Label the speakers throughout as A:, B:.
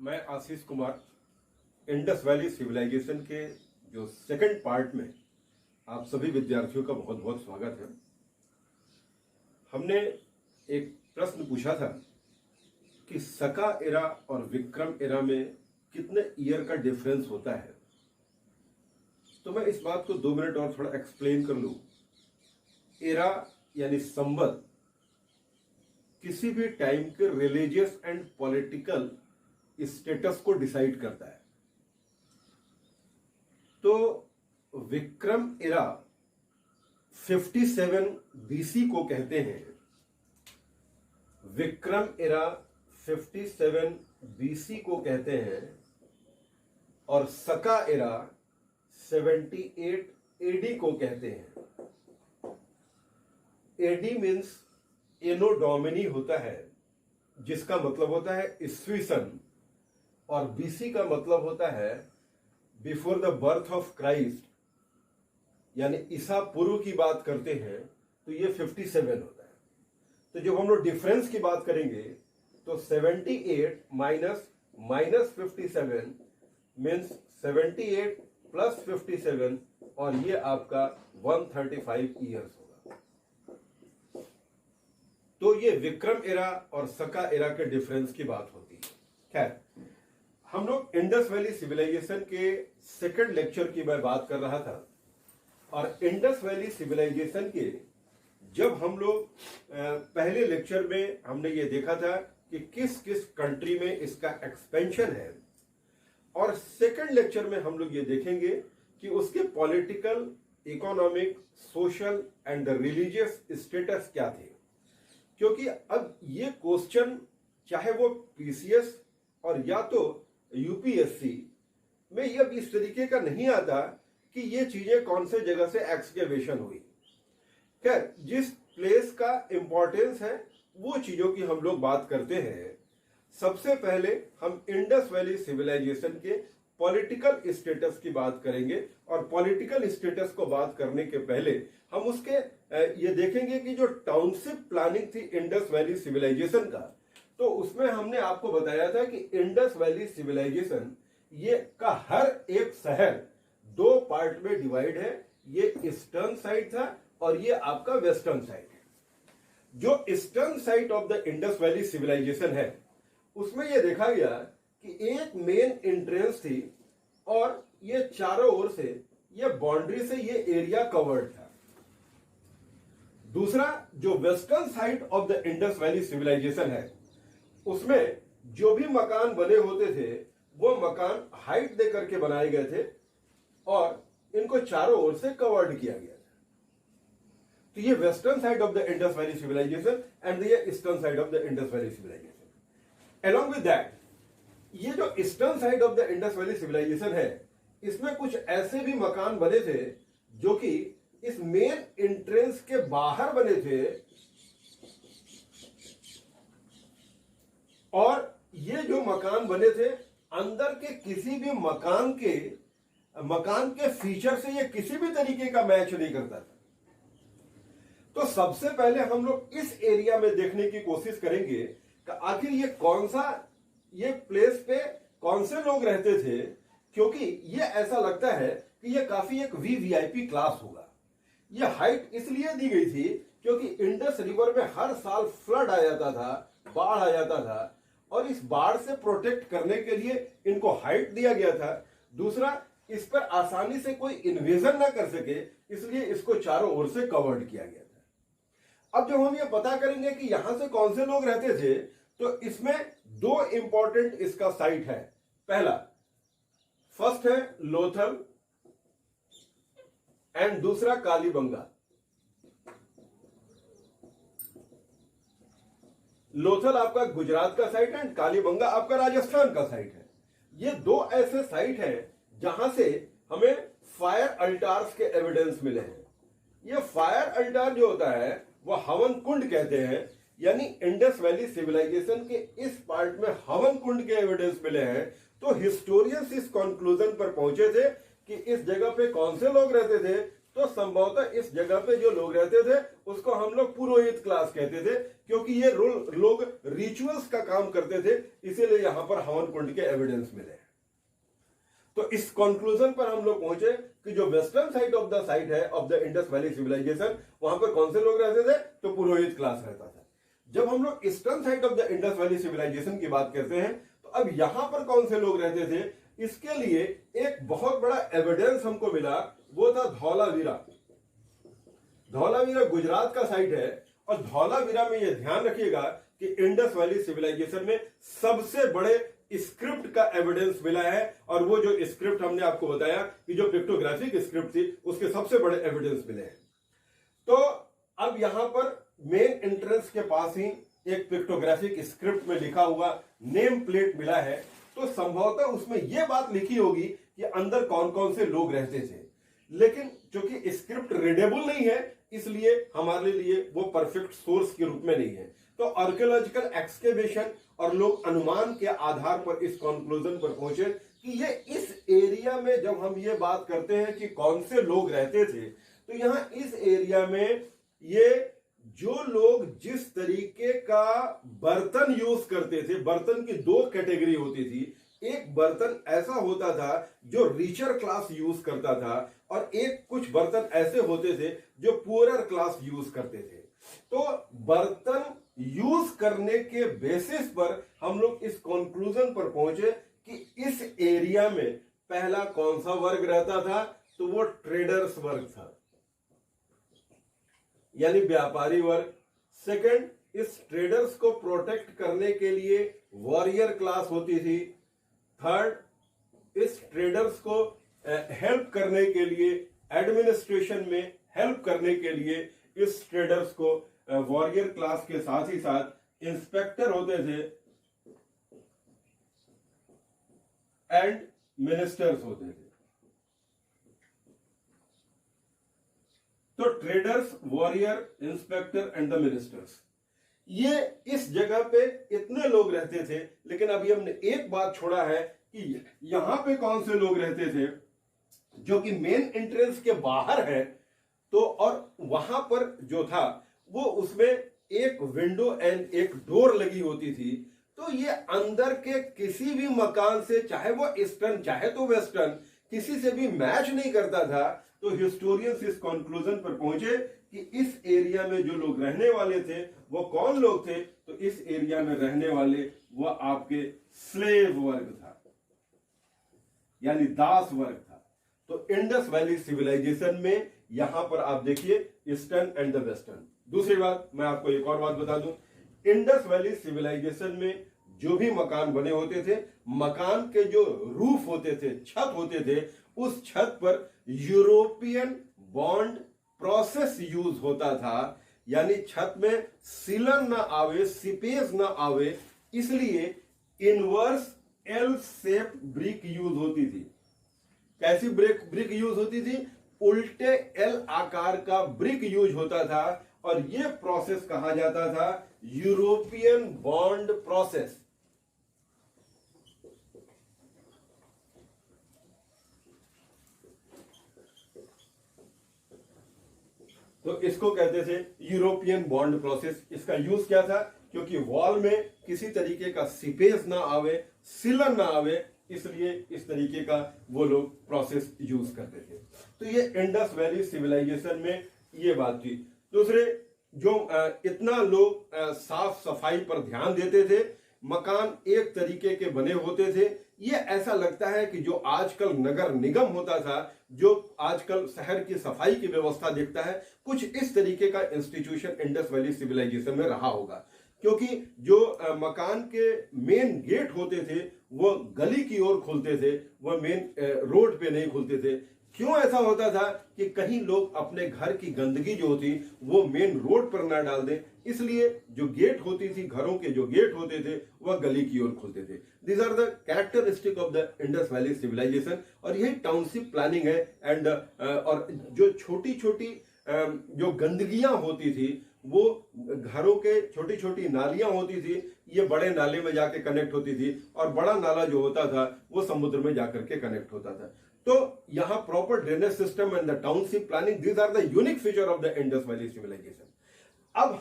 A: मैं Ashish Kumar Indus valley civilization के जो सेकंड पार्ट में आप सभी विद्यार्थियों का बहुत बहुत स्वागत है। हमने एक प्रश्न पूछा था कि सका एरा और विक्रम एरा में कितने ईयर का डिफरेंस होता है। तो मैं इस बात को 2 मिनट और थोड़ा एक्सप्लेन कर लूं। एरा यानी संवत किसी भी टाइम के रिलीजियस एंड पॉलिटिकल स्टेटस को डिसाइड करता है। तो विक्रम एरा 57 बीसी को कहते हैं। विक्रम एरा 57 बीसी को कहते हैं और सका एरा 78 एडी को कहते हैं। एडी मीन्स एनो डोमिनी होता है, जिसका मतलब होता है ईस्वी सन, और बीसी का मतलब होता है before the birth of Christ, यानी ईसा पूर्व की बात करते हैं तो ये 57 होता है। तो जब हम लोग डिफरेंस की बात करेंगे तो 78 माइनस 57 मीन्स 78 प्लस 57, और ये आपका 135 ईयर्स होगा। तो ये विक्रम एरा और सका एरा के डिफरेंस की बात होती है। खैर, हम लोग इंडस वैली सिविलाइजेशन के सेकंड लेक्चर की मैं बात कर रहा था, और इंडस वैली सिविलाइजेशन के जब हम लोग पहले लेक्चर में हमने ये देखा था कि किस किस कंट्री में इसका एक्सपेंशन है, और सेकंड लेक्चर में हम लोग ये देखेंगे कि उसके political, economic, social and the religious status क्या थे। क्योंकि अब ये क्वेश्चन चाहे वो पीसीएस और या तो यूपीएससी में ये इस तरीके का नहीं आता कि ये चीजें कौन से जगह से एक्सकेवेशन हुई। खैर, जिस प्लेस का इंपॉर्टेंस है वो चीजों की हम लोग बात करते हैं। सबसे पहले हम इंडस वैली सिविलाइजेशन के पॉलिटिकल स्टेटस की बात करेंगे, और पॉलिटिकल स्टेटस को बात करने के पहले हम उसके ये देखेंगे कि जो टाउनशिप प्लानिंग थी इंडस वैली सिविलाइजेशन का, तो उसमें हमने आपको बताया था कि इंडस वैली सिविलाइजेशन ये का हर एक शहर 2 पार्ट में डिवाइड है। ये ईस्टर्न साइड था और ये आपका वेस्टर्न साइड है। जो eastern side of the Indus valley civilization है उसमें यह देखा गया कि एक मेन एंट्रेंस थी, और ये चारों ओर से ये बाउंड्री से ये एरिया कवर्ड था। दूसरा, जो western side of the Indus valley civilization है उसमें जो भी मकान बने होते थे वो मकान हाइट दे करके बनाए गए थे और इनको चारों ओर से कवर्ड किया गया था। तो ये western side of the Indus valley civilization and ये eastern side of the Indus valley civilization. Along with that, ये जो eastern side of the Indus valley civilization है इसमें कुछ ऐसे भी मकान बने थे जो कि इस मेन एंट्रेंस के बाहर बने थे, और ये जो मकान बने थे अंदर के किसी भी मकान के फीचर से ये किसी भी तरीके का मैच नहीं करता था। तो सबसे पहले हम लोग इस एरिया में देखने की कोशिश करेंगे कि आखिर ये कौन सा, ये प्लेस पे कौन से लोग रहते थे, क्योंकि ये ऐसा लगता है कि ये काफी एक वीवीआईपी क्लास होगा। ये हाइट इसलिए दी गई थी क्योंकि इंडस रिवर में हर साल फ्लड आ जाता था, बाढ़ आ जाता था, और इस बाढ़ से प्रोटेक्ट करने के लिए इनको हाइट दिया गया था। दूसरा, इस पर आसानी से कोई इन्वेजन ना कर सके, इसलिए इसको चारों ओर से कवर्ड किया गया था। अब जब हम ये पता करेंगे कि यहां से कौन से लोग रहते थे, तो इसमें 2 इंपॉर्टेंट इसका साइट है। पहला, फर्स्ट है लोथल एंड दूसरा कालीबंगा। लोथल आपका गुजरात का साइट है एंड कालीबंगा आपका राजस्थान का साइट है। ये 2 ऐसे साइट हैं जहां से हमें फायर अल्टार्स के एविडेंस मिले हैं। ये फायर अल्टार जो होता है वह हवन कुंड कहते हैं, यानी इंडस वैली सिविलाइजेशन के इस पार्ट में हवन कुंड के एविडेंस मिले हैं। तो हिस्टोरियंस इस कंक्लूजन पर पहुंचे थे कि इस जगह पे कौन से लोग रहते थे, तो संभवतः इस जगह पे जो लोग रहते थे उसको हम लोग पुरोहित क्लास कहते थे, क्योंकि ये लोग रिचुअल्स का काम करते थे, इसीलिए यहां पर हवन कुंड के एविडेंस मिले। तो इस कंक्लूजन पर हम लोग पहुंचे कि जो western side of the site है of the Indus valley civilization, वहां पर कौन से लोग रहते थे? तो पुरोहित क्लास रहता था। जब हम लोग eastern side of the Indus valley civilization की बात करते हैं, तो अब यहां पर कौन से लोग रहते थे? इसके लिए एक बहुत बड़ा एविडेंस हमको मिला, वो था धौलावीरा। धौलावीरा गुजरात का साइट है, और धौलावीरा में यह ध्यान रखिएगा कि इंडस वैली सिविलाइजेशन में सबसे बड़े स्क्रिप्ट का एविडेंस मिला है, और वो जो स्क्रिप्ट हमने आपको बताया कि जो पिक्टोग्राफिक स्क्रिप्ट थी, उसके सबसे बड़े एविडेंस मिले हैं। तो अब यहां पर मेन एंट्रेंस के पास ही एक पिक्टोग्राफिक स्क्रिप्ट में लिखा हुआ नेम प्लेट मिला है, तो संभवतः उसमें यह बात लिखी होगी कि अंदर कौन कौन से लोग रहते थे, लेकिन चूंकि स्क्रिप्ट रीडेबल नहीं है, इसलिए हमारे लिए वो परफेक्ट सोर्स के रूप में नहीं है। तो आर्कियोलॉजिकल एक्सकेवेशन और लोग अनुमान के आधार पर इस कंक्लूजन पर पहुंचे कि ये इस एरिया में, जब हम ये बात करते हैं कि कौन से लोग रहते थे, तो यहां इस एरिया में ये जो लोग जिस तरीके का बर्तन यूज करते थे, बर्तन की दो कैटेगरी होती थी। एक बर्तन ऐसा होता था जो रिचर क्लास यूज करता था, और एक कुछ बर्तन ऐसे होते थे जो पुअरर क्लास यूज करते थे। तो बर्तन यूज करने के बेसिस पर हम लोग इस कंक्लूजन पर पहुंचे कि इस एरिया में पहला कौन सा वर्ग रहता था? तो वो ट्रेडर्स वर्ग था, यानी व्यापारी वर्ग। सेकंड, इस ट्रेडर्स को प्रोटेक्ट करने के लिए वॉरियर क्लास होती थी। थर्ड, इस ट्रेडर्स को हेल्प करने के लिए, एडमिनिस्ट्रेशन में हेल्प करने के लिए इस ट्रेडर्स को वॉरियर क्लास के साथ ही साथ इंस्पेक्टर होते थे एंड मिनिस्टर्स होते थे। तो traders, warrior, inspector and the ministers, ये इस जगह पे इतने लोग रहते थे। लेकिन अभी हमने एक बात छोड़ा है कि यहां पे कौन से लोग रहते थे, जो कि मेन एंट्रेंस के बाहर है। तो और वहां पर जो था वो उसमें एक विंडो एंड एक डोर लगी होती थी। तो ये अंदर के किसी भी मकान से, चाहे वो ईस्टर्न चाहे तो वेस्टर्न, किसी से भी मैच नहीं करता था। तो हिस्टोरियंस इस कंक्लूजन पर पहुंचे कि इस एरिया में जो लोग रहने वाले थे वो कौन लोग थे? तो इस एरिया में रहने वाले वो आपके स्लेव वर्ग था, यानी दास वर्ग था। तो इंडस वैली सिविलाइजेशन में यहां पर आप देखिए ईस्टर्न एंड द वेस्टर्न। दूसरी बात, मैं आपको एक और बात बता दूं, इंडस वैली सिविलाइजेशन में जो भी मकान बने होते थे, मकान के जो रूफ होते थे, छत होते थे, उस छत पर यूरोपियन बॉन्ड प्रोसेस यूज होता था। यानी छत में सीलन ना आवे, सीपेज ना आवे, इसलिए inverse L shape brick use होती थी। कैसी ब्रिक यूज होती थी? उल्टे एल आकार का ब्रिक यूज होता था, और यह प्रोसेस कहा जाता था यूरोपियन बॉन्ड प्रोसेस। तो इसको कहते थे यूरोपियन बॉन्ड प्रोसेस। इसका यूज क्या था? क्योंकि वॉल में किसी तरीके का सीपेज ना आवे, सिलन ना आवे, इसलिए इस तरीके का वो लोग प्रोसेस यूज करते थे। तो ये इंडस वैली सिविलाइजेशन में ये बात थी। दूसरे, जो इतना लोग साफ सफाई पर ध्यान देते थे, मकान एक तरीके के बने होते थे। ये ऐसा लगता है कि जो आजकल नगर निगम होता था, जो आजकल शहर की सफाई की व्यवस्था देखता है, कुछ इस तरीके का इंस्टीट्यूशन इंडस वैली सिविलाइजेशन में रहा होगा। क्योंकि जो मकान के मेन गेट होते थे वो गली की ओर खुलते थे, वो मेन रोड पे नहीं खुलते थे। क्यों ऐसा होता था? कि कहीं लोग अपने घर की गंदगी जो होती वो मेन रोड पर ना डाल दें, इसलिए जो गेट होती थी, घरों के जो गेट होते थे वह गली की ओर खुलते थे। These are the characteristic of the Indus valley civilization. और यही टाउनशिप प्लानिंग है। एंड और जो छोटी छोटी जो गंदगियां होती थी, वो घरों के छोटी छोटी नालियां होती थी, ये बड़े नाले में जाके कनेक्ट होती थी, और बड़ा नाला जो होता था वो समुद्र में जाकर के कनेक्ट होता था। तो यहाँ proper drainage system and the township planning, these are the unique feature of the Indus valley civilization. अब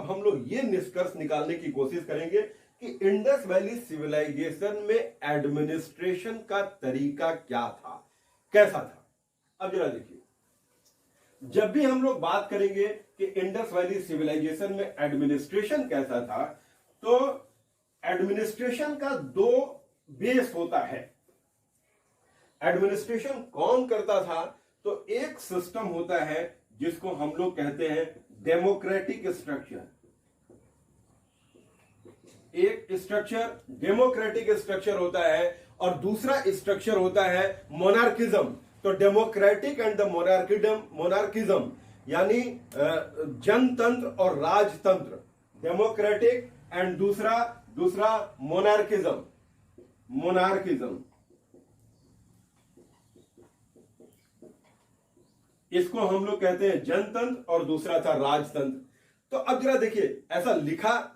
A: हम लोग ये निष्कर्ष निकालने की कोशिश करेंगे कि इंडस वैली सिविलाइजेशन में एडमिनिस्ट्रेशन का तरीका क्या था, कैसा था। अब जरा देखिए, जब भी हम लोग बात करेंगे कि इंडस वैली सिविलाइजेशन में एडमिनिस्ट्रेशन कैसा था, तो एडमिनिस्ट्रेशन का दो बेस होता है। एडमिनिस्ट्रेशन कौन करता था, तो एक सिस्टम होता है जिसको हम लोग कहते हैं डेमोक्रेटिक स्ट्रक्चर। एक स्ट्रक्चर डेमोक्रेटिक स्ट्रक्चर होता है और दूसरा स्ट्रक्चर होता है मोनार्किज्म। तो डेमोक्रेटिक एंड द मोनार्किज्म यानी जनतंत्र और राजतंत्र, डेमोक्रेटिक एंड दूसरा मोनार्किज्म। इसको हम लोग कहते हैं जनतंत्र और दूसरा था राजतंत्र। तो अब जरा देखिए, ऐसा लिखा,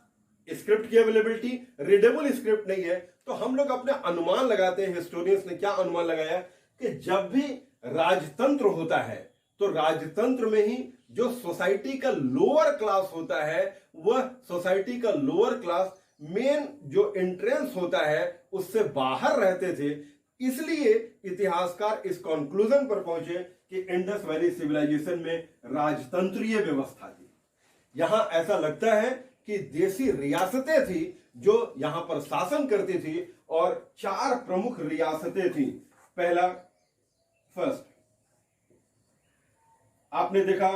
A: स्क्रिप्ट की अवेलेबिलिटी रीडेबल स्क्रिप्ट नहीं है, तो हम लोग अपने अनुमान लगाते हैं। हिस्टोरियंस ने क्या अनुमान लगाया कि जब भी राजतंत्र होता है तो राजतंत्र में ही जो सोसाइटी का लोअर क्लास होता है, वह सोसाइटी का लोअर क्लास मेन जो एंट्रेंस होता है उससे बाहर रहते थे। इसलिए इतिहासकार इस कंक्लूजन पर पहुंचे कि इंडस वैली सिविलाइजेशन में राजतंत्रीय व्यवस्था थी। यहां ऐसा लगता है कि देसी रियासतें थी जो यहां पर शासन करती थी, और 4 प्रमुख रियासतें थी। फर्स्ट आपने देखा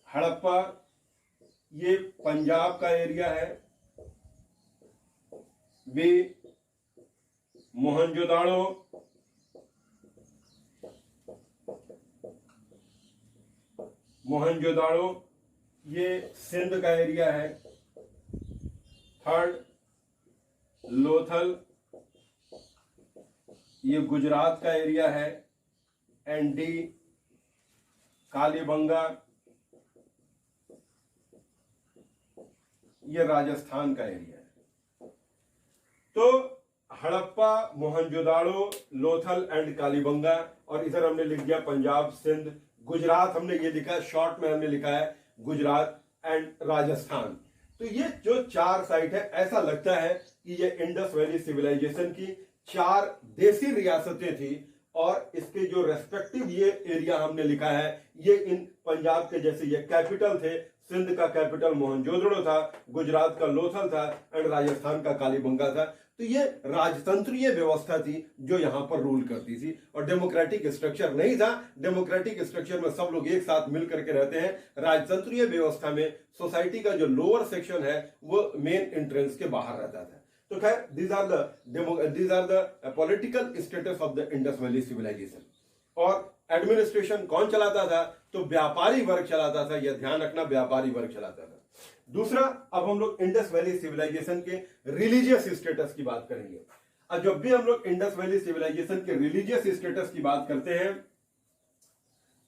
A: हड़प्पा, ये पंजाब का एरिया है। वे मोहनजोदाड़ो ये सिंध का एरिया है। थर्ड लोथल, ये गुजरात का एरिया है। एंड डी कालीबंगा, ये राजस्थान का एरिया है। तो हड़प्पा, मोहनजोदाड़ो, लोथल एंड कालीबंगा, और इधर हमने लिख दिया पंजाब, सिंध, गुजरात हमने ये लिखा है, शॉर्ट में हमने लिखा है गुजरात एंड राजस्थान। तो ये जो 4 साइट है, ऐसा लगता है कि ये इंडस वैली सिविलाइजेशन की 4 देसी रियासतें थी, और इसके जो रेस्पेक्टिव ये एरिया हमने लिखा है, ये इन पंजाब के जैसे ये कैपिटल थे। सिंध का कैपिटल मोहनजोदड़ो था, गुजरात का लोथल था, एंड राजस्थान का कालीबंगा था। तो ये राजतंत्रीय व्यवस्था थी जो यहां पर रूल करती थी, और डेमोक्रेटिक स्ट्रक्चर नहीं था। डेमोक्रेटिक स्ट्रक्चर में सब लोग एक साथ मिल करके रहते हैं। राजतंत्रीय व्यवस्था में सोसाइटी का जो लोअर सेक्शन है वो मेन एंट्रेंस के बाहर रहता था। तो खैर, these are the political status of the Indus valley civilization. और एडमिनिस्ट्रेशन कौन चलाता था, तो व्यापारी वर्ग चलाता था। यह ध्यान रखना, व्यापारी वर्ग चलाता था। दूसरा, अब हम लोग इंडस वैली सिविलाइजेशन के रिलीजियस स्टेटस की बात करेंगे। अब जब भी हम लोग इंडस वैली सिविलाइजेशन के रिलीजियस स्टेटस की बात करते हैं,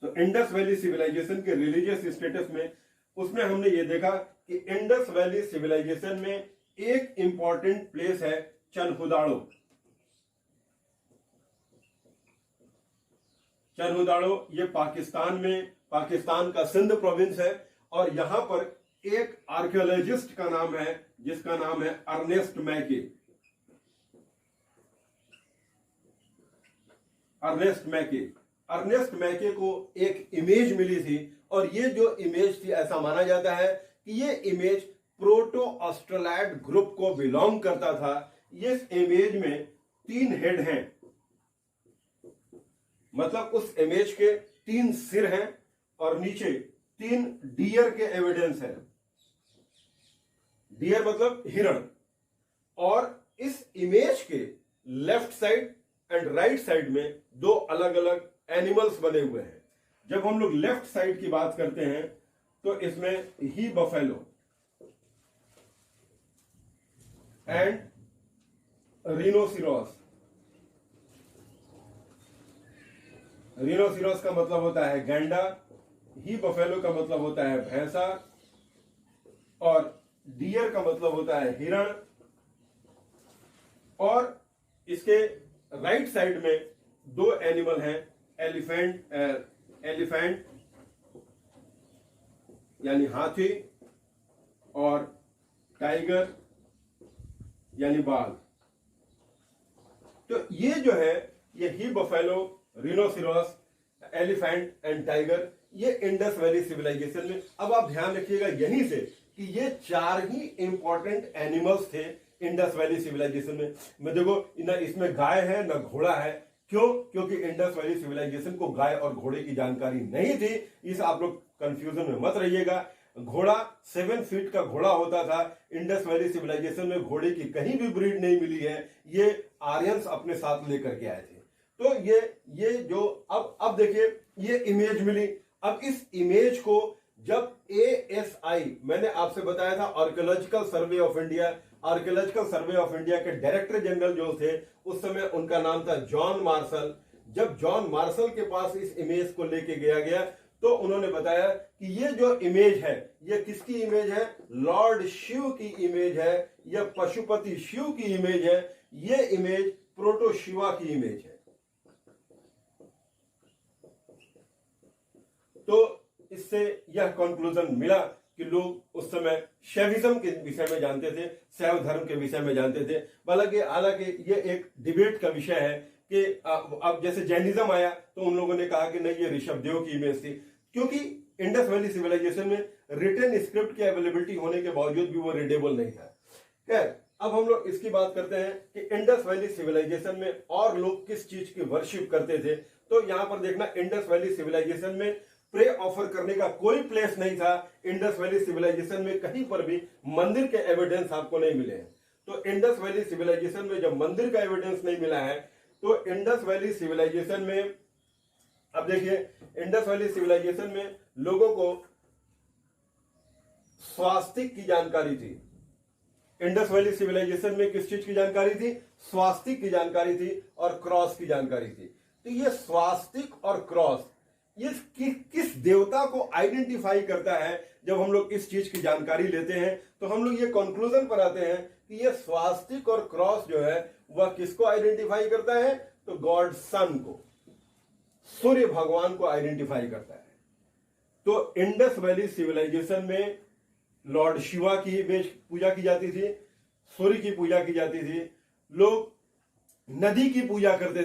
A: तो इंडस वैली सिविलाइजेशन के रिलीजियस स्टेटस में, उसमें हमने ये देखा कि इंडस वैली सिविलाइजेशन में एक इंपॉर्टेंट प्लेस है चनहुदाड़ो। ये पाकिस्तान का सिंध प्रोविंस है, और यहां पर एक आर्कियोलॉजिस्ट का नाम है जिसका नाम है अर्नेस्ट मैके को एक इमेज मिली थी, और ये जो इमेज थी, ऐसा माना जाता है कि ये इमेज प्रोटो ऑस्ट्रेलाइड ग्रुप को बिलोंग करता था। इस इमेज में 3 हेड हैं, मतलब उस इमेज के 3 सिर हैं, और नीचे 3 डियर के एविडेंस हैं। डियर मतलब हिरण। और इस इमेज के left side and right side में 2 अलग अलग एनिमल्स बने हुए हैं। जब हम लोग लेफ्ट साइड की बात करते हैं तो इसमें ही बफेलो एंड रिनोसिरोस का मतलब होता है गैंडा, ही बफेलो का मतलब होता है भैंसा, और डियर का मतलब होता है हिरण। और इसके राइट साइड में 2 एनिमल हैं, एलिफेंट यानी हाथी और टाइगर यानी बाघ। तो ये जो है ये ही बफेलो, रिनोसिरोस, एलिफेंट एंड टाइगर, ये इंडस वैली सिविलाइजेशन में। अब आप ध्यान रखिएगा यहीं से कि ये 4 ही इंपॉर्टेंट एनिमल्स थे इंडस वैली सिविलाइजेशन में देखो ना इसमें गाय है ना घोड़ा है। क्यों? क्योंकि इंडस वैली सिविलाइजेशन को गाय और घोड़े की जानकारी नहीं थी। इस आप लोग कंफ्यूजन में मत रहिएगा। घोड़ा 7 फीट का घोड़ा होता था। इंडस वैली सिविलाइजेशन में घोड़े की कहीं भी ब्रीड नहीं मिली है, ये आर्यंस अपने साथ लेकर के आए थे। तो ये जो अब देखिए ये इमेज मिली। अब इस इमेज को जब ASI, मैंने आपसे बताया था archaeological survey of India, archaeological survey of India के डायरेक्टर जनरल जो थे उस समय उनका नाम था जॉन मार्शल। जब जॉन मार्शल के पास इस इमेज को लेके गया तो उन्होंने बताया कि ये जो इमेज है ये किसकी इमेज है? लॉर्ड शिव की इमेज है, यह पशुपति शिव की इमेज है, ये इमेज प्रोटो शिवा की इमेज है। तो इससे यह कंक्लूजन मिला कि लोग उस समय शैविज्म के विषय में जानते थे, शैव धर्म के विषय में जानते थे। हालांकि ये एक डिबेट का विषय है कि अब जैसे जैनिज्म आया तो उन लोगों ने कहा कि नहीं ये ऋषभदेव की इमेज थी, क्योंकि इंडस वैली सिविलाइजेशन में रिटन स्क्रिप्ट की अवेलेबिलिटी होने के बावजूद भी वो रीडेबल नहीं था। खैर, अब हम लोग इसकी बात करते हैं कि इंडस वैली सिविलाइजेशन में और लोग किस चीज की वर्शिप करते थे। तो यहां पर देखना, इंडस वैली सिविलाइजेशन में प्रे ऑफर करने का कोई प्लेस नहीं था। इंडस वैली सिविलाइजेशन में कहीं पर भी मंदिर के एविडेंस आपको नहीं मिले हैं। तो इंडस वैली सिविलाइजेशन में जब मंदिर का एविडेंस नहीं मिला है तो इंडस वैली सिविलाइजेशन में, अब देखिए, इंडस वैली सिविलाइजेशन में लोगों को स्वास्तिक की जानकारी थी। इंडस वैली सिविलाइजेशन में किस चीज की जानकारी थी? स्वास्तिक की जानकारी थी और क्रॉस की जानकारी थी। तो ये स्वास्तिक और क्रॉस ये किस देवता को आइडेंटिफाई करता है? जब हम लोग इस चीज की जानकारी लेते हैं तो हम लोग ये कंक्लूजन पर आते हैं कि ये स्वास्तिक और क्रॉस जो है वह किसको आइडेंटिफाई करता है? तो गॉड सन को, सूर्य भगवान को आइडेंटिफाई करता है। तो इंडस वैली सिविलाइजेशन में लॉर्ड शिवा की पूजा की जाती थी, सूर्य की पूजा की जाती थी, लोग नदी की पूजा करते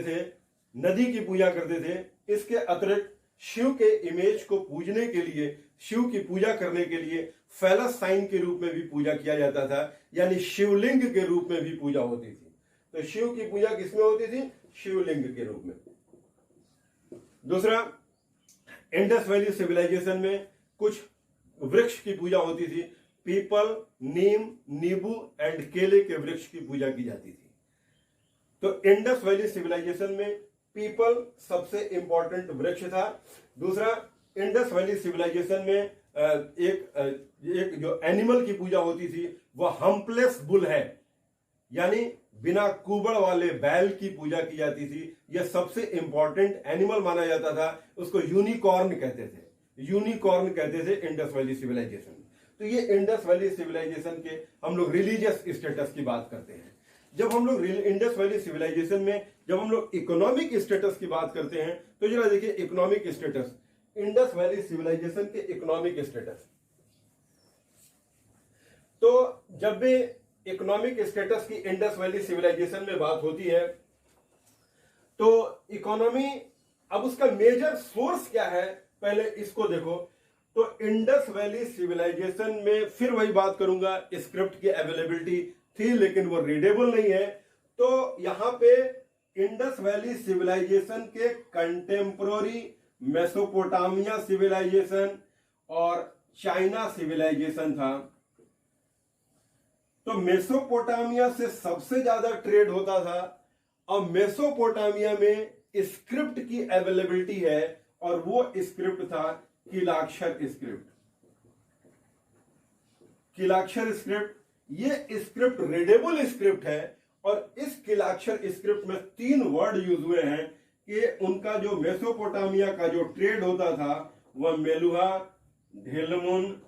A: थे। इसके अतिरिक्त शिव के इमेज को पूजने के लिए, शिव की पूजा करने के लिए फैलस साइन के रूप में भी पूजा किया जाता था, यानी शिवलिंग के रूप में भी पूजा होती थी। तो शिव की पूजा किसमें होती थी? शिवलिंग के रूप में। दूसरा, इंडस वैली सिविलाइजेशन में कुछ वृक्ष की पूजा होती थी। पीपल, नीम, नींबू एंड केले के वृक्ष की पूजा की जाती थी। तो इंडस वैली सिविलाइजेशन में पीपल सबसे इंपॉर्टेंट वृक्ष था। दूसरा, इंडस वैली सिविलाइजेशन में एक जो एनिमल की पूजा होती थी वह हम्पलेस बुल है, यानी बिना कुबड़ वाले बैल की पूजा की जाती थी। यह सबसे इंपॉर्टेंट एनिमल माना जाता था। उसको यूनिकॉर्न कहते थे इंडस वैली सिविलाइजेशन। तो ये इंडस वैली सिविलाइजेशन के हम लोग रिलीजियस स्टेटस की बात करते हैं। जब हम लोग इंडस वैली सिविलाइजेशन में जब हम लोग इकोनॉमिक स्टेटस की बात करते हैं तो जरा देखिए economic status, Indus valley civilization के इकोनॉमिक स्टेटस। तो जब भी इकोनॉमिक स्टेटस की इंडस वैली सिविलाइजेशन में बात होती है तो इकोनॉमी, अब उसका मेजर सोर्स क्या है पहले इसको देखो। तो इंडस वैली सिविलाइजेशन में फिर वही बात करूंगा, स्क्रिप्ट की अवेलेबिलिटी थी लेकिन वो रीडेबल नहीं है। तो यहां पे इंडस वैली सिविलाइजेशन के कंटेम्पोररी मेसोपोटामिया सिविलाइजेशन और चाइना सिविलाइजेशन था। तो मेसोपोटामिया से सबसे ज्यादा ट्रेड होता था और मेसोपोटामिया में स्क्रिप्ट की अवेलेबिलिटी है और वो स्क्रिप्ट था किलाक्षर स्क्रिप्ट। किलाक्षर स्क्रिप्ट, ये स्क्रिप्ट रीडेबल स्क्रिप्ट है और इस किलाक्षर स्क्रिप्ट में 3 वर्ड यूज हुए हैं कि उनका जो मेसोपोटामिया का जो ट्रेड होता था वह मेलुहा, ढेलमुन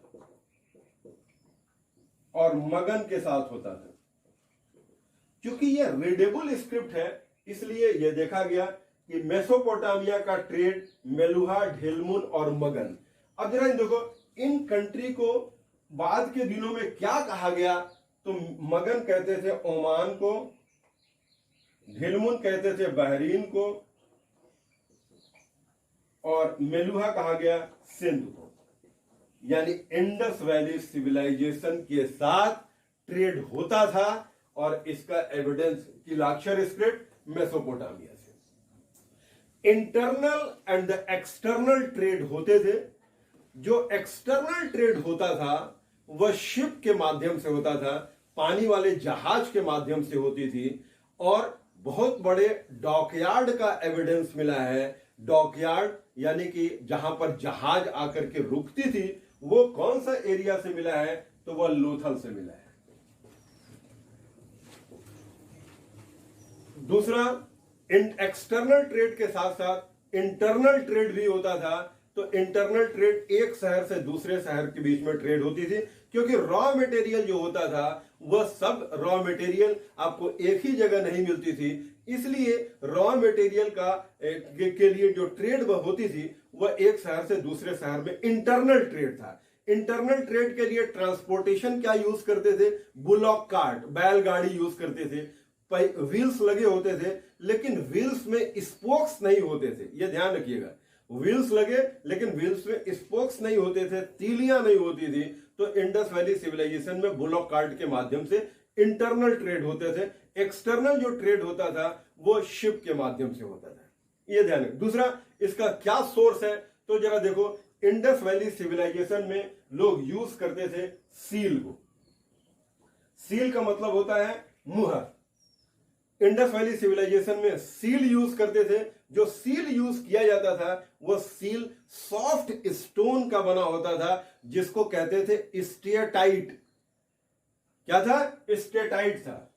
A: और मगन के साथ होता था। क्योंकि यह रीडेबल स्क्रिप्ट है इसलिए यह देखा गया कि मेसोपोटामिया का ट्रेड मेलुहा, ढेलमुन और मगन। अब जरा देखो इन कंट्री को बाद के दिनों में क्या कहा गया, तो मगन कहते थे ओमान को, ढेलमुन कहते थे बहरीन को, और मेलुहा कहा गया सिंध को। यानी इंडस वैली सिविलाइजेशन के साथ ट्रेड होता था, और इसका एविडेंस की लाक्षर स्क्रिप्ट मेसोपोटामिया से। Internal and the external trade होते थे। जो एक्सटर्नल ट्रेड होता था वह शिप के माध्यम से होता था, पानी वाले जहाज के माध्यम से होती थी, और बहुत बड़े डॉकयार्ड का एविडेंस मिला है। डॉकयार्ड यानी कि जहां पर जहाज आकर के रुकती थी, वो कौन सा एरिया से मिला है, तो वह लोथल से मिला है। दूसरा, एक्सटर्नल ट्रेड के साथ साथ इंटरनल ट्रेड भी होता था। तो इंटरनल ट्रेड एक शहर से दूसरे शहर के बीच में ट्रेड होती थी, क्योंकि रॉ मटेरियल जो होता था वह सब रॉ मटेरियल आपको एक ही जगह नहीं मिलती थी, इसलिए रॉ मटेरियल के लिए जो ट्रेड वह होती थी वह एक शहर से दूसरे शहर में इंटरनल ट्रेड था। इंटरनल ट्रेड के लिए ट्रांसपोर्टेशन क्या यूज करते थे, बुलॉक कार्ट, बैलगाड़ी यूज करते थे। व्हील्स लगे होते थे, लेकिन व्हील्स में स्पोक्स नहीं होते थे, यह ध्यान रखिएगा। व्हील्स लगे लेकिन व्हील्स में स्पोक्स नहीं होते थे, तीलियां नहीं होती थी। तो इंडस वैली सिविलाइजेशन में बुलॉक कार्ट के माध्यम से इंटरनल ट्रेड होते थे। एक्सटर्नल जो ट्रेड होता था वो शिप के माध्यम से होता था, ये ध्यान रखें। दूसरा, इसका क्या सोर्स है, तो जरा देखो इंडस वैली सिविलाइजेशन में लोग यूज करते थे सील को। सील का मतलब होता है मुहर। इंडस वैली सिविलाइजेशन में सील यूज करते थे। जो सील यूज किया जाता था वह सील सॉफ्ट स्टोन का बना होता था, जिसको कहते थे स्टेटाइट। क्या था? स्टेटाइट था।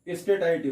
A: स्टेटाइट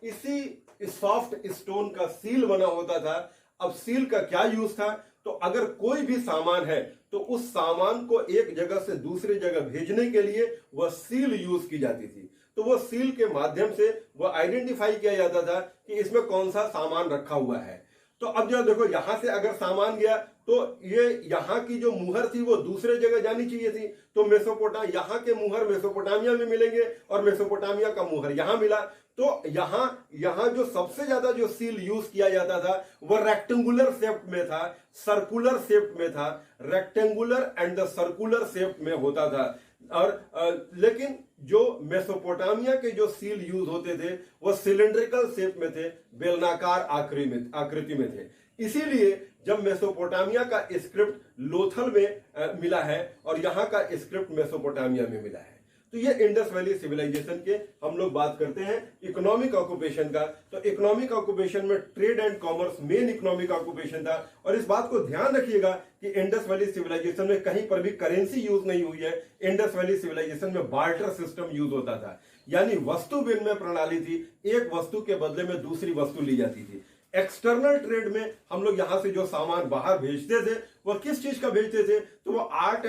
A: इसी सॉफ्ट स्टोन का सील बना होता था। अब सील का क्या यूज था, तो अगर कोई भी सामान है तो उस सामान को एक जगह से दूसरी जगह भेजने के लिए वह सील यूज की जाती थी। तो वह सील के माध्यम से वह आइडेंटिफाई किया जाता था कि इसमें कौन सा सामान रखा हुआ है। तो अब जब देखो यहां से अगर सामान गया तो ये यहां की जो मुहर थी वो दूसरे जगह जानी चाहिए थी। तो यहां के मुहर मेसोपोटामिया में मिलेंगे और मेसोपोटामिया का मुहर यहां मिला। तो यहां जो सबसे ज्यादा जो सील यूज किया जाता था वह रेक्टेंगुलर शेप में था, सर्कुलर शेप में था। Rectangular and the circular shape में होता था। और लेकिन जो मेसोपोटामिया के जो सील यूज होते थे वह सिलेंड्रिकल शेप में थे, बेलनाकार आकृति में थे। इसीलिए जब मेसोपोटामिया का स्क्रिप्ट लोथल में मिला है और यहां का स्क्रिप्ट मेसोपोटामिया में मिला है। तो ये इंडस वैली सिविलाइजेशन के हम लोग बात करते हैं इकोनॉमिक ऑक्यूपेशन का। तो इकोनॉमिक ऑक्यूपेशन में trade and commerce main economic occupation था। और इस बात को ध्यान रखिएगा कि इंडस वैली सिविलाइजेशन में कहीं पर भी करेंसी यूज नहीं हुई है। इंडस वैली सिविलाइजेशन में बार्टर सिस्टम यूज होता था, यानी वस्तु विनिमय प्रणाली थी। एक वस्तु के बदले में दूसरी वस्तु ली जाती थी। एक्सटर्नल ट्रेड में हम लोग यहां से जो सामान बाहर भेजते थे वह किस चीज का भेजते थे, तो वो आर्ट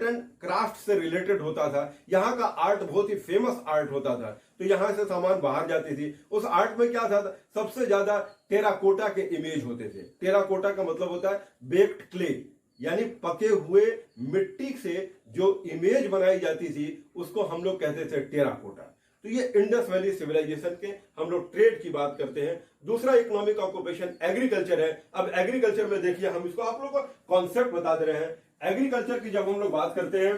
A: एंड क्राफ्ट से रिलेटेड होता था। यहाँ का आर्ट बहुत ही फेमस आर्ट होता था। तो यहां से सामान बाहर जाती थी। उस आर्ट में क्या था, सबसे ज्यादा टेराकोटा के इमेज होते थे। टेराकोटा का मतलब होता है बेक्ड क्ले, यानी पके हुए मिट्टी से जो इमेज बनाई जाती थी उसको हम लोग कहते थे टेराकोटा। तो ये इंडस वैली सिविलाइजेशन के हम लोग ट्रेड की बात करते हैं। दूसरा इकोनॉमिक ऑक्यूपेशन एग्रीकल्चर है। अब एग्रीकल्चर में देखिए, हम इसको आप लोगों को कॉन्सेप्ट बता दे रहे हैं। एग्रीकल्चर की जब हम लोग बात करते हैं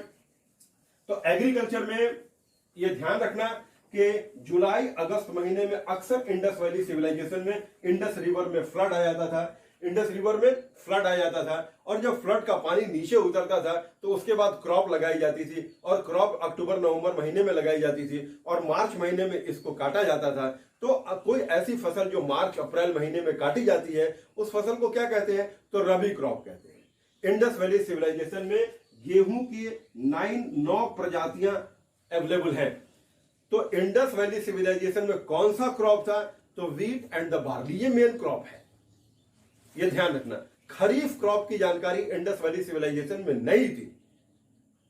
A: तो एग्रीकल्चर में ये ध्यान रखना कि जुलाई अगस्त महीने में अक्सर इंडस वैली सिविलाइजेशन में इंडस रिवर में फ्लड आ जाता था। इंडस रिवर में फ्लड आ जाता था और जब फ्लड का पानी नीचे उतरता था तो उसके बाद क्रॉप लगाई जाती थी। और क्रॉप अक्टूबर नवंबर महीने में लगाई जाती थी और मार्च महीने में इसको काटा जाता था। तो कोई ऐसी फसल जो मार्च अप्रैल महीने में काटी जाती है उस फसल को क्या कहते हैं, तो रबी क्रॉप कहते हैं। इंडस वैली सिविलाइजेशन में गेहूं की 9 प्रजातियां अवेलेबल है। तो इंडस वैली सिविलाइजेशन में कौन सा क्रॉप था, तो व्हीट एंड द बार्ली, ये मेन क्रॉप है, ये ध्यान रखना। खरीफ क्रॉप की जानकारी इंडस वैली सिविलाइजेशन में नहीं थी।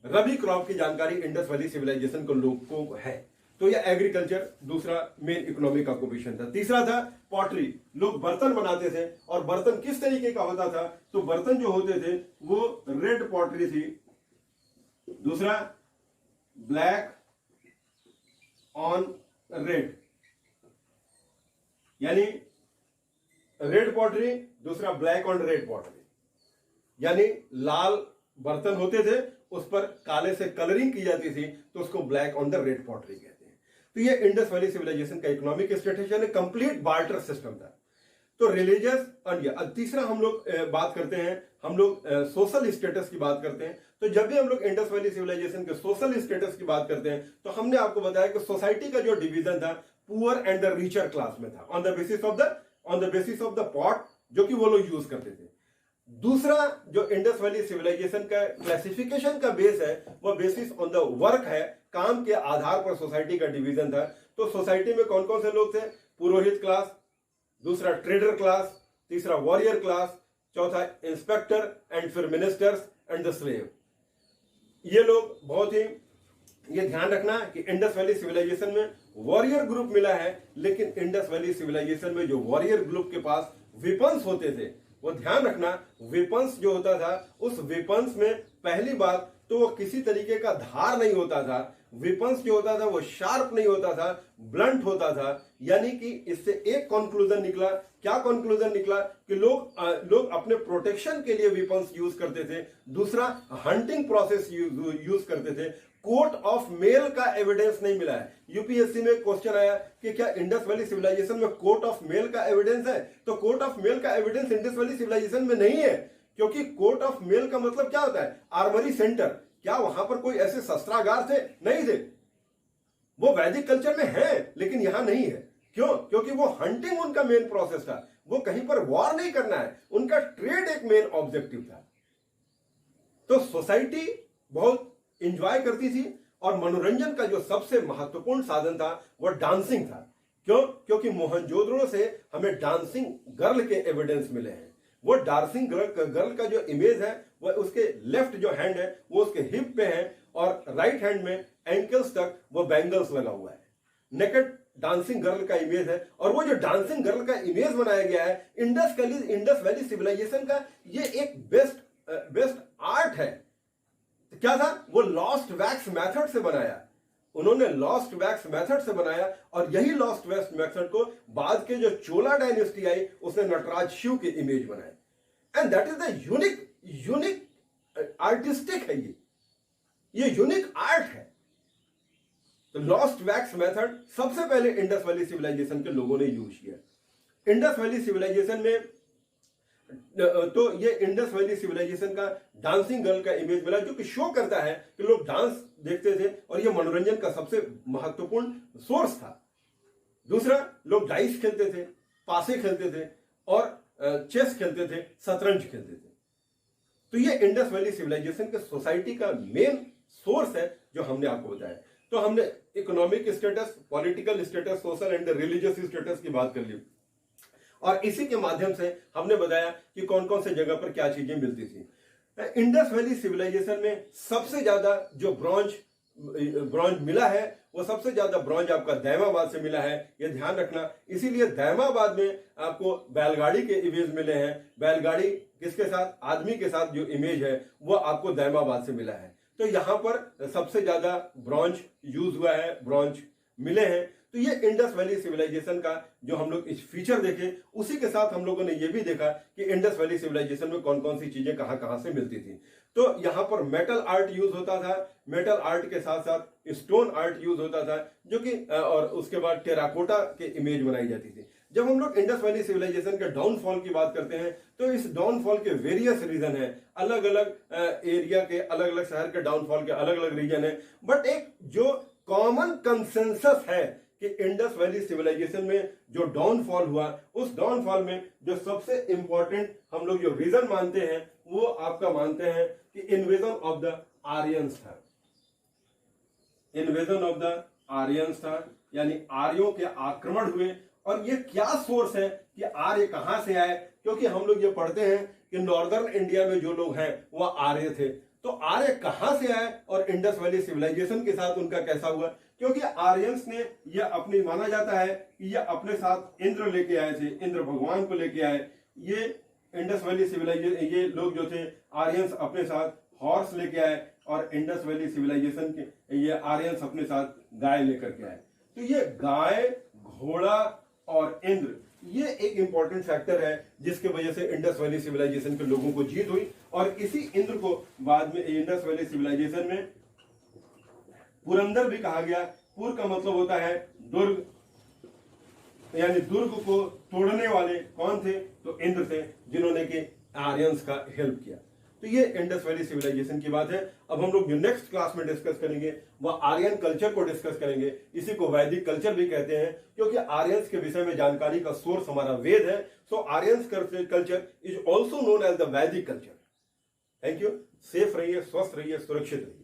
A: रबी क्रॉप की जानकारी इंडस वैली सिविलाइजेशन को लोगों को है। तो यह एग्रीकल्चर दूसरा मेन इकोनॉमिक ऑक्यूपेशन था। तीसरा था पॉटरी, लोग बर्तन बनाते थे और बर्तन किस तरीके का होता था, तो बर्तन जो होते थे वो रेड पॉटरी थी। दूसरा ब्लैक ऑन रेड, यानी रेड पॉटरी, दूसरा ब्लैक ऑन रेड पॉटरी, यानी लाल बर्तन होते थे उस पर काले से कलरिंग की जाती थी तो उसको black on the red pottery कहते हैं। तो ये इंडस वैली सिविलाइजेशन का इकोनॉमिक स्टेटस यानी कंप्लीट बार्टर सिस्टम था। तो रिलीजियस और तीसरा हम लोग बात करते हैं, हम लोग सोशल स्टेटस की बात करते हैं। तो जब भी हम लोग इंडस वैली सिविलाइजेशन के सोशल स्टेटस की बात करते हैं तो हमने आपको बताया कि सोसाइटी का जो डिवीजन था poor and the richer class में था, on the basis of the pot जो कि वो लोग यूज करते थे। दूसरा जो इंडस वैली सिविलाइजेशन का क्लासिफिकेशन का बेस है वो बेसिस ऑन द वर्क है, काम के आधार पर सोसाइटी का डिवीजन था। तो सोसाइटी में कौन कौन से लोग थे, पुरोहित क्लास, दूसरा ट्रेडर क्लास, तीसरा वॉरियर क्लास, चौथा इंस्पेक्टर एंड फिर मिनिस्टर्स एंड द स्लेव। ये लोग बहुत ही, ये ध्यान रखना कि इंडस वैली सिविलाइजेशन में वॉरियर ग्रुप मिला है, लेकिन इंडस वैली सिविलाइजेशन में जो वॉरियर ग्रुप के पास वेपन्स होते थे, वो ध्यान रखना वेपन्स जो होता था उस वेपन्स में पहली बात तो वो किसी तरीके का धार नहीं होता था, वेपन्स जो होता था वो शार्प नहीं होता था, ब्लंट होता था। यानी कि इससे एक कंक्लूजन निकला, क्या कंक्लूजन निकला कि लोग अपने प्रोटेक्शन के लिए वेपन्स यूज करते थे। दूसरा हंटिंग प्रोसेस यूज करते थे। कोट ऑफ मेल का एविडेंस नहीं मिला है। यूपीएससी में क्वेश्चन आया कि क्या इंडस वैली सिविलाइजेशन में कोट ऑफ मेल का एविडेंस है, तो कोट ऑफ मेल का एविडेंस इंडस वैली सिविलाइजेशन में नहीं है, क्योंकि कोट ऑफ मेल का मतलब क्या होता है, आर्मरी सेंटर। क्या वहां पर कोई ऐसे शस्त्रागार थे? नहीं थे। वो वैदिक कल्चर में है लेकिन यहां नहीं है। क्यों? क्योंकि वो हंटिंग उनका मेन प्रोसेस था, वो कहीं पर वॉर नहीं करना है, उनका ट्रेड एक मेन ऑब्जेक्टिव था। तो सोसाइटी बहुत एंजॉय करती थी और मनोरंजन का जो सबसे महत्वपूर्ण साधन था वो डांसिंग था। क्यों? क्योंकि मोहनजोदड़ो से हमें डांसिंग गर्ल के एविडेंस मिले हैं। वो डांसिंग गर्ल का जो इमेज है वो उसके लेफ्ट जो हैंड है वो उसके हिप पे है और राइट हैंड में एंकल्स तक वो बैंगल्स लगा हुआ है। नेकेड डांसिंग गर्ल का इमेज है और वो जो डांसिंग गर्ल का इमेज बनाया गया है इंडस वैली सिविलाइजेशन का, ये एक बेस्ट आर्ट है। क्या था? वो लॉस्ट वैक्स मेथड से बनाया, उन्होंने लॉस्ट वैक्स मेथड से बनाया और यही लॉस्ट वैक्स मेथड को बाद के जो चोला डायनेस्टी आई उसने नटराज शिव के इमेज बनाए। And that is the unique artistic है, ये यूनिक आर्ट है। तो लॉस्ट वैक्स मेथड सबसे पहले इंडस वैली सिविलाइजेशन के लोगों ने यूज किया। इंडस वैली सिविलाइजेशन में तो ये इंडस वैली सिविलाइजेशन का डांसिंग गर्ल का इमेज मिला जो कि शो करता है कि लोग डांस देखते थे और ये मनोरंजन का सबसे महत्वपूर्ण सोर्स था। दूसरा, लोग डाइस खेलते थे, पासे खेलते थे और चेस खेलते थे, शतरंज खेलते थे। तो ये इंडस वैली सिविलाइजेशन के सोसाइटी का मेन सोर्स है जो हमने आपको बताया। तो हमने economic status, political status, social and religious status की बात कर ली और इसी के माध्यम से हमने बताया कि कौन कौन से जगह पर क्या चीजें मिलती थी। इंडस वैली सिविलाइजेशन में सबसे ज्यादा जो ब्रॉन्ज मिला है वो सबसे ज्यादा ब्रॉन्ज आपका दैमाबाद से मिला है, ये ध्यान रखना। इसीलिए दैमाबाद में आपको बैलगाड़ी के इमेज मिले हैं। बैलगाड़ी किसके साथ? आदमी के साथ जो इमेज है वो आपको दैमाबाद से मिला है। तो यहां पर सबसे ज्यादा ब्रॉन्ज यूज हुआ है, ब्रॉन्ज मिले हैं। तो ये इंडस वैली सिविलाइजेशन का जो हम लोग इस फीचर देखे, उसी के साथ हम लोगों ने ये भी देखा कि इंडस वैली सिविलाइजेशन में कौन कौन सी चीजें कहां कहां से मिलती थी। तो यहां पर मेटल आर्ट यूज होता था, मेटल आर्ट के साथ साथ स्टोन आर्ट यूज होता था जो कि और उसके बाद टेराकोटा के इमेज बनाई जाती थी। जब हम लोग इंडस वैली सिविलाइजेशन के डाउनफॉल की बात करते हैं तो इस डाउनफॉल के वेरियस रीजन है, अलग अलग एरिया के, अलग अलग शहर के डाउनफॉल के अलग अलग रीजन है। बट एक जो कॉमन कंसेंसस है कि इंडस वैली सिविलाइजेशन में जो डाउनफॉल हुआ, उस डाउनफॉल में जो सबसे इंपॉर्टेंट हम लोग जो रीजन मानते हैं वो आपका मानते हैं कि इन्वेजन ऑफ द आर्यंस था। इन्वेजन ऑफ द आर्यंस था, यानी आर्यों के आक्रमण हुए। और ये क्या सोर्स है कि आर्य कहां से आए? क्योंकि हम लोग ये पढ़ते हैं कि नॉर्दर्न इंडिया में जो लोग हैं वो आर्य थे। तो आर्य कहां से आए और इंडस वैली सिविलाइजेशन के साथ उनका कैसा हुआ? क्योंकि आर्यंस ने यह अपने, माना जाता है कि यह अपने साथ इंद्र लेके आए थे, इंद्र भगवान को लेके आए। ये इंडस वैली सिविलाइजेशन, ये लोग जो थे आर्यंस अपने साथ हॉर्स लेके आए, और इंडस वैली सिविलाइजेशन के ये आर्यंस अपने साथ गाय लेकर के आए। तो ये गाय, घोड़ा और इंद्र, ये एक इंपॉर्टेंट फैक्टर है जिसके वजह से इंडस वैली सिविलाइजेशन के लोगों को जीत हुई। और इसी इंद्र को बाद में इंडस वैली सिविलाइजेशन में पुरंदर भी कहा गया। पुर का मतलब होता है दुर्ग, यानी दुर्ग को तोड़ने वाले कौन थे? तो इंद्र थे, जिन्होंने कि आर्यंस का हेल्प किया। तो ये इंडस वैली सिविलाइजेशन की बात है। अब हम लोग जो नेक्स्ट क्लास में डिस्कस करेंगे वह आर्यन कल्चर को डिस्कस करेंगे। इसी को वैदिक कल्चर भी कहते हैं, क्योंकि आर्यंस के विषय में जानकारी का सोर्स हमारा वेद है। So Aryans culture is also known as the Vedic culture. Thank you. Safe रहिए, स्वस्थ रहिए, सुरक्षित रहिए।